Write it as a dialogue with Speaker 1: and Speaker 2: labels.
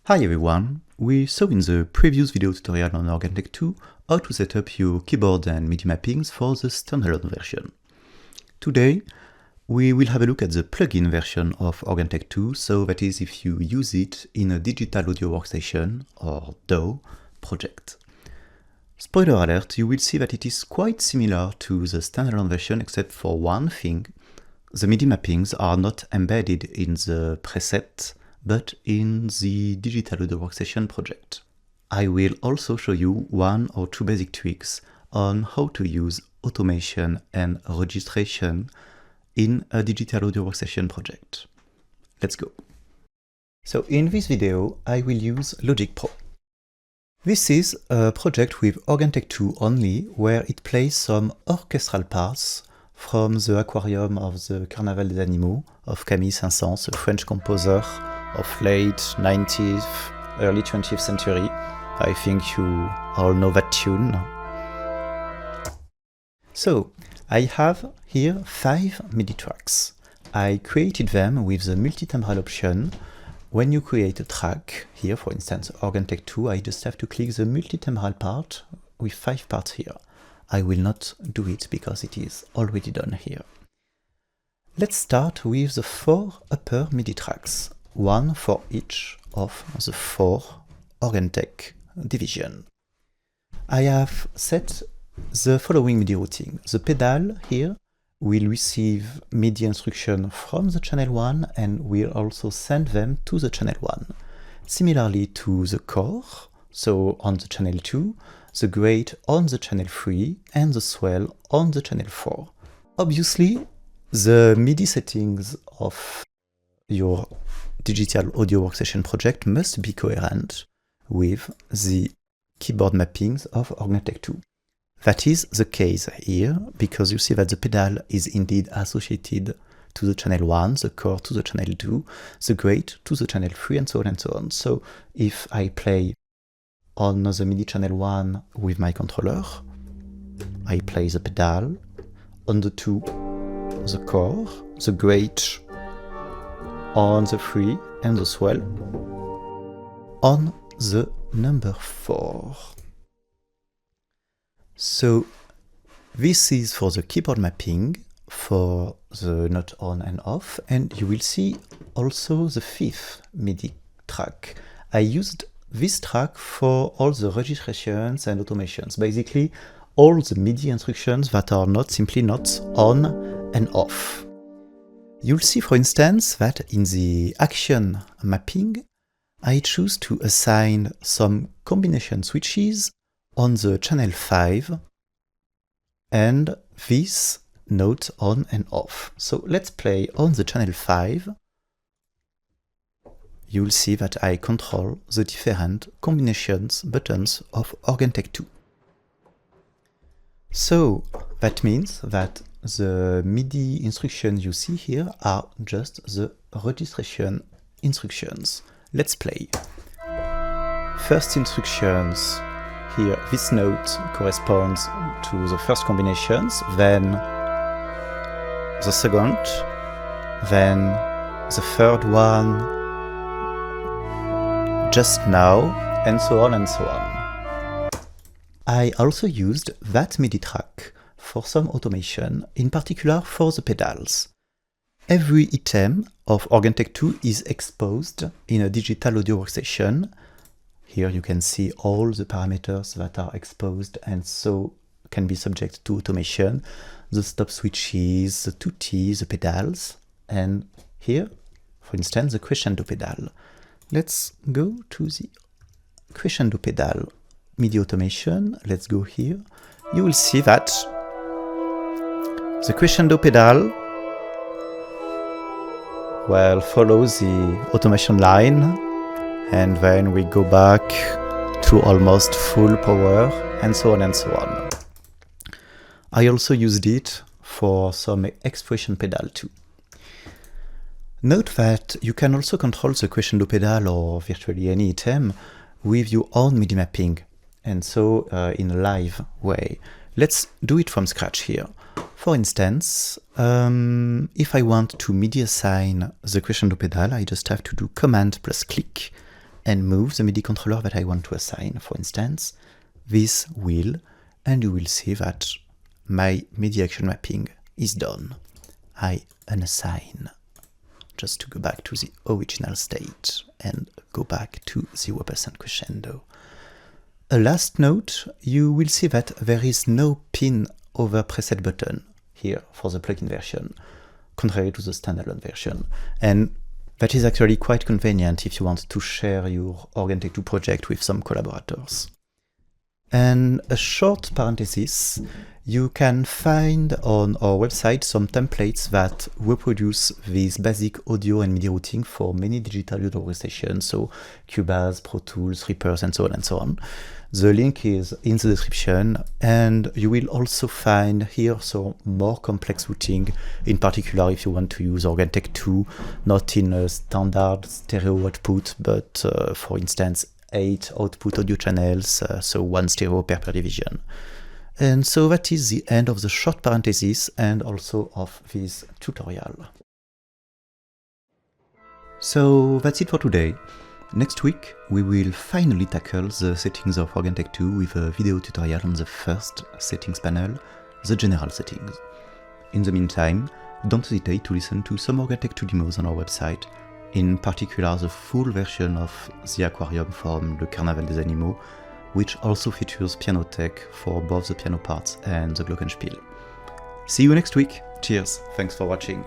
Speaker 1: Hi everyone! We saw in the previous video tutorial on Organteq 2 how to set up your keyboard and MIDI mappings for the standalone version. Today we will have a look at the plugin version of Organteq 2, so that is if you use it in a Digital Audio Workstation or DAW project. Spoiler alert, you will see that it is quite similar to the standalone version except for one thing. The MIDI mappings are not embedded in the preset but in the Digital Audio Workstation project. I will also show you one or two basic tricks on how to use automation and registration in a Digital Audio Workstation project. Let's go. So in this video, I will use Logic Pro. This is a project with Organteq 2 only, where it plays some orchestral parts from the aquarium of the Carnaval des Animaux of Camille Saint-Saëns, a French composer of late 19th, early 20th century. I think you all know that tune. So, I have here 5 MIDI tracks. I created them with the multi-timbral option. When you create a track, here for instance Organteq 2, I just have to click the multi-timbral part with 5 parts here. I will not do it because it is already done here. Let's start with the 4 upper MIDI tracks, one for each of the 4 Organteq divisions. I have set the following MIDI routing. The pedal here will receive MIDI instruction from the channel 1 and will also send them to the channel 1. Similarly to the core, so on the channel 2, the grate on the channel 3 and the swell on the channel 4. Obviously, the MIDI settings of your Digital Audio Workstation project must be coherent with the keyboard mappings of Organteq 2. That is the case here, because you see that the pedal is indeed associated to the channel 1, the core to the channel 2, the grate to the channel 3, and so on and so on. So if I play on the MIDI channel 1 with my controller, I play the pedal, on the 2 the core, the grate on the 3 and the swell on the number 4. So this is for the keyboard mapping for the note on and off, and you will see also the 5th MIDI track. I used this track for all the registrations and automations, basically all the MIDI instructions that are not simply notes on and off. You'll see, for instance, that in the action mapping, I choose to assign some combination switches on the channel 5 and this note on and off. So let's play on the channel 5. You'll see that I control the different combinations buttons of Organteq 2. So that means that the MIDI instructions you see here are just the registration instructions. Let's play. First instructions, here this note corresponds to the first combinations, then the second, then the third one just now, and so on and so on. I also used that MIDI track for some automation, in particular for the pedals. Every item of Organteq 2 is exposed in a Digital Audio Workstation. Here you can see all the parameters that are exposed and so can be subject to automation. The stop switches, the tutti, the pedals, and here, for instance, the crescendo pedal. Let's go to the crescendo pedal MIDI automation. Let's go here. You will see that the crescendo pedal follows the automation line, and then we go back to almost full power, and so on and so on. I also used it for some expression pedal too. Note that you can also control the crescendo pedal or virtually any item with your own MIDI mapping, and so in a live way. Let's do it from scratch here. For instance, if I want to MIDI assign the crescendo pedal, I just have to do Command plus click and move the MIDI controller that I want to assign, for instance, this wheel, and you will see that my MIDI action mapping is done. I unassign, just to go back to the original state and go back to 0% crescendo. A last note, you will see that there is no pin over preset button here for the plugin version, contrary to the standalone version. And that is actually quite convenient if you want to share your Organteq 2 project with some collaborators. And a short parenthesis, you can find on our website some templates that reproduce this basic audio and MIDI routing for many digital audio workstations, so Cubase, Pro Tools, Reapers, and so on and so on. The link is in the description, and you will also find here some more complex routing, in particular if you want to use Organteq 2, not in a standard stereo output, but for instance 8 output audio channels, so 1 stereo per division. And so that is the end of the short parenthesis and also of this tutorial. So that's it for today. Next week we will finally tackle the settings of Organteq 2 with a video tutorial on the first settings panel, the general settings. In the meantime, don't hesitate to listen to some Organteq 2 demos on our website, in particular the full version of the aquarium from Le Carnaval des Animaux, which also features piano tech for both the piano parts and the glockenspiel. See you next week. Cheers, thanks for watching.